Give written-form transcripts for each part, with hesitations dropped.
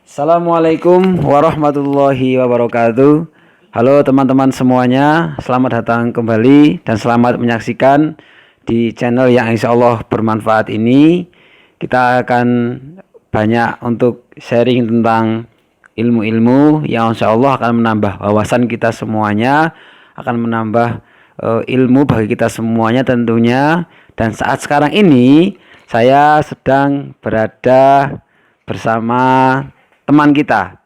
Assalamualaikum warahmatullahi wabarakatuh. Halo teman-teman semuanya, selamat datang kembali dan selamat menyaksikan di channel yang insya Allah bermanfaat ini. Kita akan banyak untuk sharing tentang ilmu-ilmu yang insya Allah akan menambah wawasan kita semuanya, akan menambah ilmu bagi kita semuanya tentunya. Dan saat sekarang ini saya sedang berada bersama teman kita.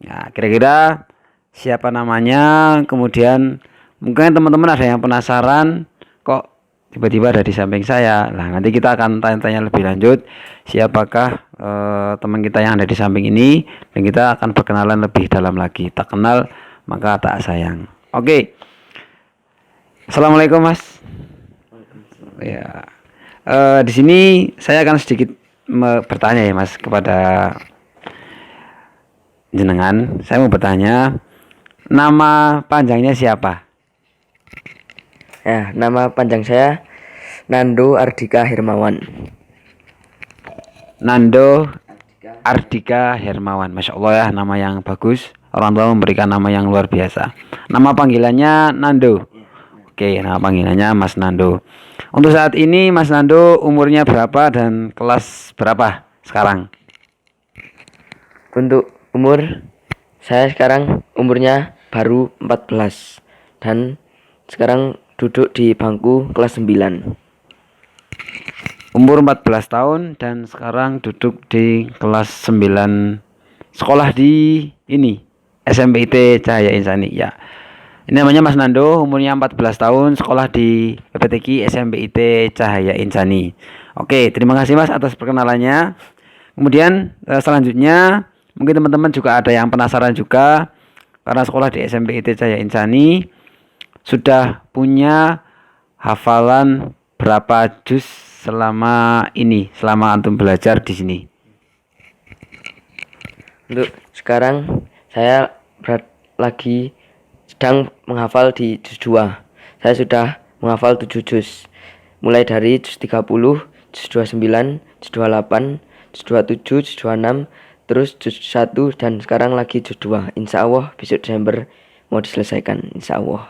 Nah, kira-kira siapa namanya? Kemudian mungkin teman-teman ada yang penasaran kok tiba-tiba ada di samping saya. Nah, nanti kita akan tanya-tanya lebih lanjut siapakah teman kita yang ada di samping ini, dan kita akan perkenalan lebih dalam lagi. Tak kenal maka tak sayang. Oke. Assalamualaikum Mas. Ya. Di sini saya akan sedikit bertanya ya Mas kepada jenengan. Saya mau bertanya, nama panjangnya siapa? Ya, nama panjang saya Nando Ardika Hermawan. Nando Ardika Hermawan. Masya Allah ya, nama yang bagus. Orang tua memberikan nama yang luar biasa. Nama panggilannya Nando. Oke, nama panggilannya Mas Nando. Untuk saat ini Mas Nando umurnya berapa dan kelas berapa sekarang? Untuk umur saya sekarang umurnya baru 14 dan sekarang duduk di bangku kelas 9. Umur 14 tahun dan sekarang duduk di kelas 9. Sekolah di ini SMP IT Cahaya Insani ya. Ini namanya Mas Nando, umurnya 14 tahun, sekolah di PPTQ SMP IT Cahaya Insani. Oke, terima kasih Mas atas perkenalannya. Kemudian selanjutnya mungkin teman-teman juga ada yang penasaran juga, karena sekolah di SMP IT Cahaya Insani sudah punya hafalan berapa juz selama antum belajar di sini? Untuk sekarang saya lagi sedang menghafal di juz 2. Saya sudah menghafal 7 juz. Mulai dari juz 30, juz 29, juz 28, juz 27, juz 26, terus juz 1 dan sekarang lagi juz 2. Insya Allah besok Desember mau diselesaikan, insya Allah.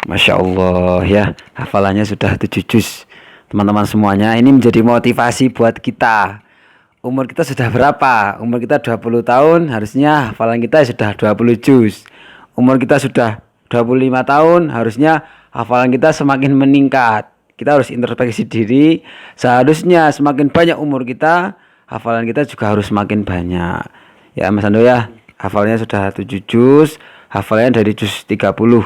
Masya Allah ya, hafalannya sudah 7 juz. Teman-teman semuanya, ini menjadi motivasi buat kita. Umur kita sudah berapa? Umur kita 20 tahun, harusnya hafalan kita sudah 20 juz. Umur kita sudah 25 tahun, harusnya hafalan kita semakin meningkat. Kita harus introspeksi diri, seharusnya semakin banyak umur kita, hafalan kita juga harus semakin banyak. Ya Mas Ando ya, hafalnya sudah 7 juz, hafalannya dari juz 30.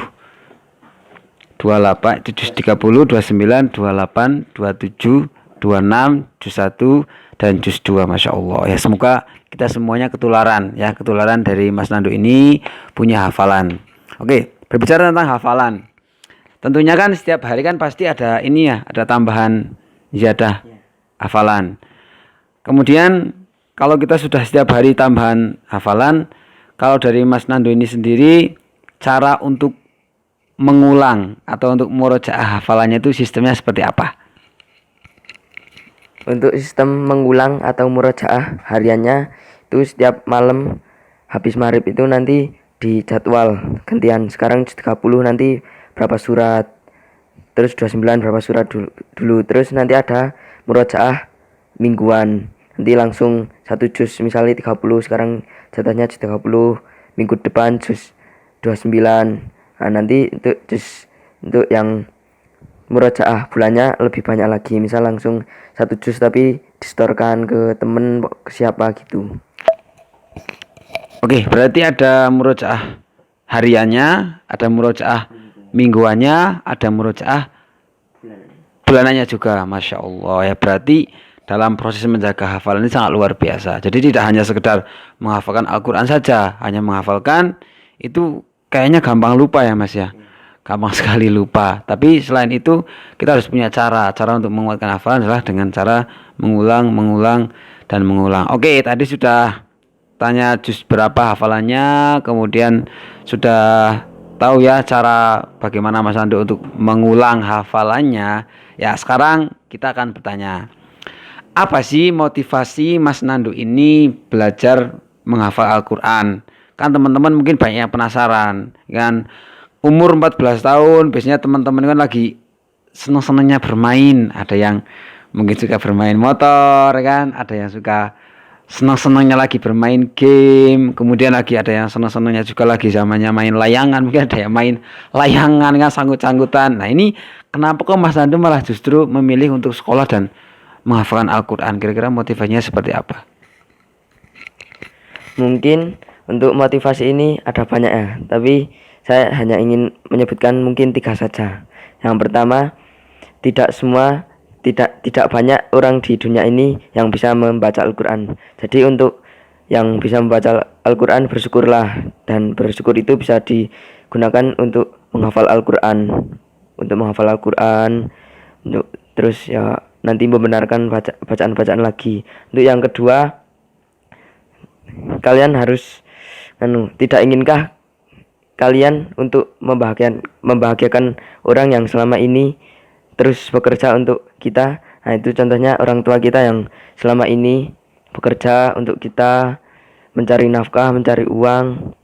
28, juz 30, 29, 28, 27, 26, juz 1 dan juz 2. Masya Allah ya, semoga kita semuanya ketularan dari Mas Nando ini punya hafalan. Oke, berbicara tentang hafalan, tentunya kan setiap hari kan pasti ada ada tambahan ziyadah hafalan. Kemudian kalau kita sudah setiap hari tambahan hafalan, kalau dari Mas Nando ini sendiri, cara untuk mengulang atau untuk murojaah hafalannya itu sistemnya seperti apa? Untuk sistem mengulang atau murojaah hariannya itu setiap malam habis maghrib itu nanti di jadwal gantian. Sekarang 30 nanti berapa surat, terus 29 berapa surat dulu, terus nanti ada murojaah mingguan, nanti langsung 1 juz, misalnya 30 sekarang jatahnya juz 30, minggu depan juz 29. Nah, nanti untuk yang murojaah bulannya lebih banyak lagi, misal langsung 1 juz tapi distorkan ke temen, ke siapa gitu. Oke, berarti ada murojaah hariannya, ada murojaah mingguannya, ada murojaah bulanannya juga. Masya Allah ya, berarti dalam proses menjaga hafalan ini sangat luar biasa. Jadi tidak hanya sekedar menghafalkan Al-Quran saja, hanya menghafalkan itu kayaknya gampang lupa ya Mas ya, gampang sekali lupa. Tapi selain itu kita harus punya cara untuk menguatkan hafalan adalah dengan cara mengulang dan mengulang. Oke, tadi sudah tanya juz berapa hafalannya, kemudian sudah tahu ya cara bagaimana Mas Ando untuk mengulang hafalannya. Ya, sekarang kita akan bertanya, apa sih motivasi Mas Nando ini belajar menghafal Al-Quran? Kan teman-teman mungkin banyak yang penasaran, kan? Umur 14 tahun, biasanya teman-teman kan lagi seneng-senengnya bermain. Ada yang mungkin suka bermain motor, kan? Ada yang suka seneng-senengnya lagi bermain game. Kemudian lagi ada yang seneng-senengnya juga lagi zamannya main layangan. Mungkin ada yang main layangan, kan, sangkut-sangkutan. Nah ini kenapa kok Mas Nando malah justru memilih untuk sekolah dan menghafalkan Al-Quran? Kira-kira motivasinya seperti apa? Mungkin untuk motivasi ini ada banyak ya, tapi saya hanya ingin menyebutkan mungkin 3 saja. Yang pertama, tidak banyak orang di dunia ini yang bisa membaca Al-Quran. Jadi untuk yang bisa membaca Al-Quran, bersyukurlah, dan bersyukur itu bisa digunakan untuk menghafal Al-Quran, untuk terus ya nanti membenarkan bacaan-bacaan lagi. Untuk yang kedua, kalian harus tidak inginkah kalian untuk membahagiakan orang yang selama ini terus bekerja untuk kita? Nah itu contohnya orang tua kita yang selama ini bekerja untuk kita, mencari nafkah, mencari uang.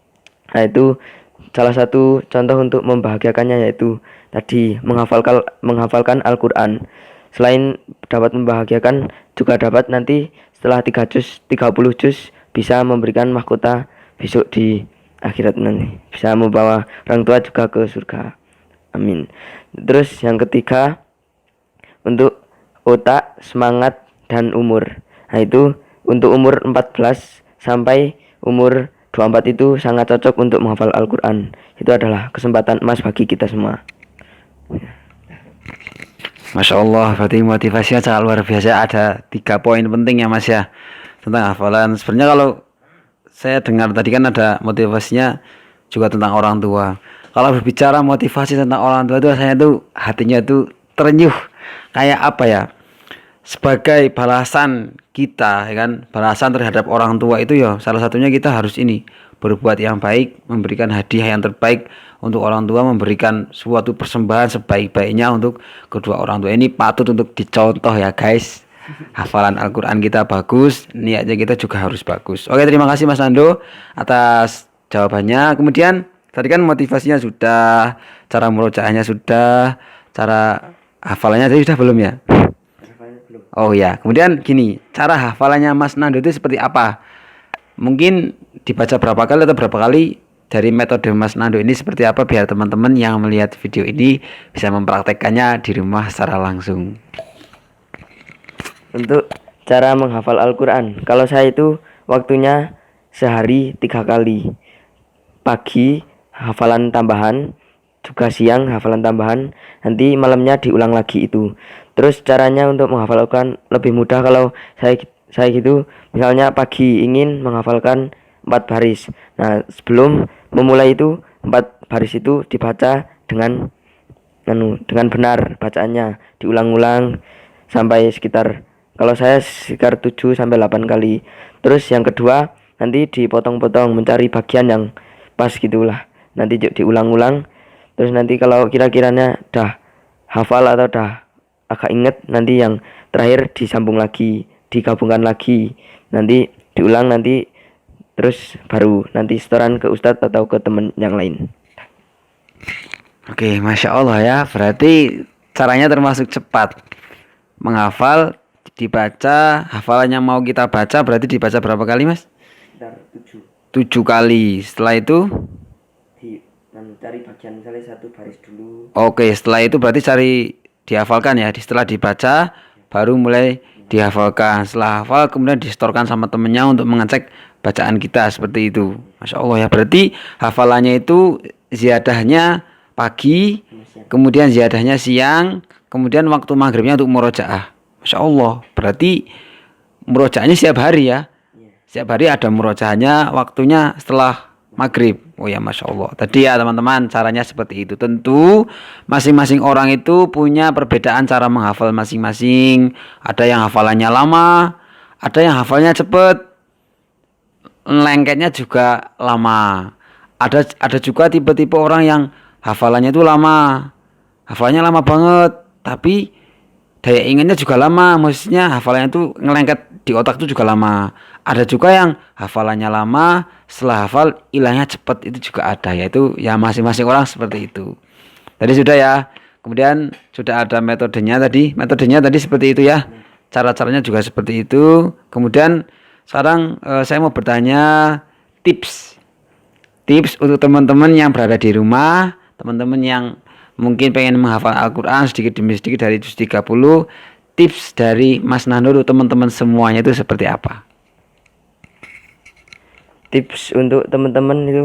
Nah itu salah satu contoh untuk membahagiakannya, yaitu tadi menghafalkan Al-Quran. Selain dapat membahagiakan, juga dapat nanti setelah 30 juz bisa memberikan mahkota besok di akhirat nanti, bisa membawa orang tua juga ke surga. Amin. Terus yang ketiga, untuk otak, semangat, dan umur. Nah itu untuk umur 14 sampai umur 24 itu sangat cocok untuk menghafal Al-Quran. Itu adalah kesempatan emas bagi kita semua. Masya Allah, berarti motivasinya sangat luar biasa. Ada 3 poin penting ya Mas ya, tentang hafalan. Sebenarnya kalau saya dengar tadi kan ada motivasinya juga tentang orang tua. Kalau berbicara motivasi tentang orang tua itu rasanya tuh hatinya tuh terenyuh. Kayak apa ya? Sebagai balasan kita, ya kan? Balasan terhadap orang tua itu ya salah satunya kita harus berbuat yang baik, memberikan hadiah yang terbaik untuk orang tua, memberikan suatu persembahan sebaik-baiknya untuk kedua orang tua. Ini patut untuk dicontoh ya guys. Hafalan Al-Quran kita bagus, niatnya kita juga harus bagus. Oke, terima kasih Mas Nando atas jawabannya. Kemudian tadi kan motivasinya sudah, cara murojaahnya sudah, cara hafalannya tadi sudah belum ya? Oh ya, kemudian gini, cara hafalannya Mas Nando itu seperti apa? Mungkin dibaca berapa kali atau berapa kali dari metode Mas Nando ini seperti apa, biar teman-teman yang melihat video ini bisa mempraktekkannya di rumah secara langsung. Untuk cara menghafal Al-Quran, kalau saya itu waktunya sehari 3 kali. Pagi hafalan tambahan, juga siang hafalan tambahan, nanti malamnya diulang lagi itu. Terus caranya untuk menghafal Al-Quran lebih mudah kalau saya gitu. Misalnya pagi ingin menghafalkan 4 baris. Nah sebelum memulai itu 4 baris itu dibaca dengan benar bacaannya, diulang-ulang sampai sekitar, kalau saya sekitar 7 sampai 8 kali. Terus yang kedua, nanti dipotong-potong, mencari bagian yang pas gitulah. Nanti diulang-ulang. Terus nanti kalau kira-kiranya dah hafal atau dah agak inget, nanti yang terakhir disambung lagi, digabungkan lagi. Nanti diulang, nanti terus baru nanti setoran ke ustadz atau ke teman yang lain. Oke, Masya Allah ya. Berarti caranya termasuk cepat. Menghafal, dibaca, hafalannya mau kita baca berarti dibaca berapa kali Mas? 7 kali. Setelah itu cari bagian, misalnya 1 baris dulu. Oke, setelah itu berarti cari dihafalkan ya. Setelah dibaca baru mulai dihafalkan. Setelah hafal kemudian disetorkan sama temennya untuk mengecek bacaan kita, seperti itu. Masya Allah ya. Berarti hafalannya itu ziyadahnya pagi, kemudian ziyadahnya siang, kemudian waktu maghribnya untuk murojaah. Masya Allah, berarti murojaahnya setiap hari ya. Setiap hari ada murojaahnya, waktunya setelah maghrib. Oh ya, Masya Allah. Tadi ya teman-teman, caranya seperti itu. Tentu masing-masing orang itu punya perbedaan cara menghafal masing-masing. Ada yang hafalannya lama, ada yang hafalnya cepet, lengketnya juga lama. Ada juga tipe-tipe orang yang hafalannya itu lama, hafalannya lama banget, tapi daya ingatnya juga lama, maksudnya hafalannya itu ngelengket di otak itu juga lama. Ada juga yang hafalannya lama, setelah hafal hilangnya cepat, itu juga ada, yaitu ya masing-masing orang seperti itu. Tadi sudah ya. Kemudian sudah ada metodenya tadi seperti itu ya. Cara-caranya juga seperti itu. Kemudian sekarang saya mau bertanya tips. Tips untuk teman-teman yang berada di rumah, teman-teman yang mungkin pengen menghafal Al-Quran sedikit demi sedikit dari juz 30. Tips dari Mas Nando untuk teman-teman semuanya itu seperti apa? Tips untuk teman-teman itu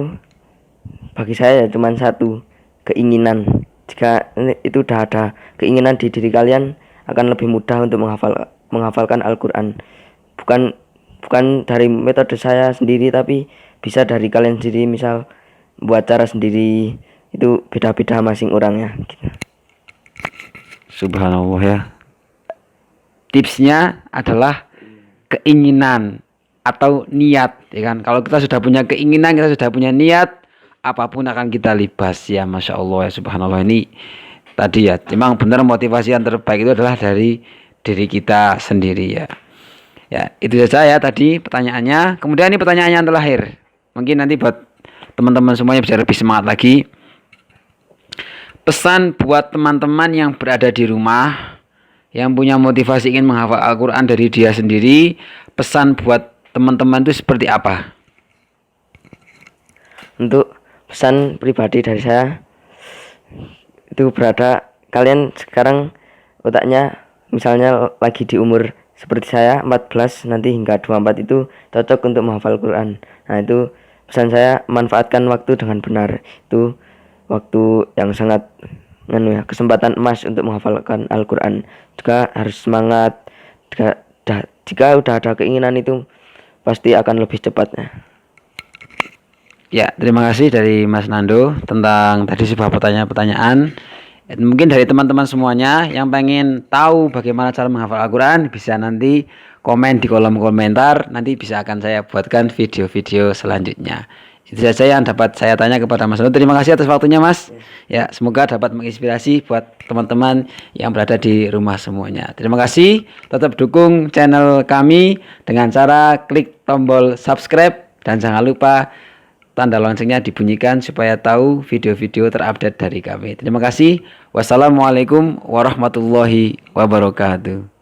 bagi saya cuma satu, keinginan. Jika itu udah ada keinginan di diri kalian, akan lebih mudah untuk menghafalkan Al-Quran. Bukan dari metode saya sendiri, tapi bisa dari kalian sendiri. Misal buat cara sendiri, itu beda-beda masing orangnya gitu. Subhanallah ya. Tipsnya adalah keinginan atau niat, ya kan? Kalau kita sudah punya keinginan, kita sudah punya niat, apapun akan kita libas ya, Masya Allah ya, Subhanallah. Ini tadi ya, memang benar motivasi yang terbaik itu adalah dari diri kita sendiri ya. Ya, itu saja ya tadi pertanyaannya. Kemudian ini pertanyaan yang terakhir. Mungkin nanti buat teman-teman semuanya bisa lebih semangat lagi. Pesan buat teman-teman yang berada di rumah, yang punya motivasi ingin menghafal Al-Quran dari dia sendiri, pesan buat teman-teman itu seperti apa? Untuk pesan pribadi dari saya, itu kalian sekarang otaknya misalnya lagi di umur seperti saya 14 nanti hingga 24, itu cocok untuk menghafal Quran. Nah, itu pesan saya, manfaatkan waktu dengan benar. Itu waktu yang sangat kesempatan emas untuk menghafalkan Al-Quran. Juga harus semangat. Jika udah ada keinginan, itu pasti akan lebih cepatnya. Ya, terima kasih dari Mas Nando tentang tadi sebuah pertanyaan. Mungkin dari teman-teman semuanya yang pengen tahu bagaimana cara menghafal Al-Quran, bisa nanti komen di kolom komentar. Nanti bisa akan saya buatkan video-video selanjutnya. Itu saja yang dapat saya tanya kepada Mas Nando. Terima kasih atas waktunya, Mas. Ya, semoga dapat menginspirasi buat teman-teman yang berada di rumah semuanya. Terima kasih. Tetap dukung channel kami dengan cara klik tombol subscribe dan jangan lupa tanda loncengnya dibunyikan supaya tahu video-video terupdate dari kami. Terima kasih. Wassalamualaikum warahmatullahi wabarakatuh.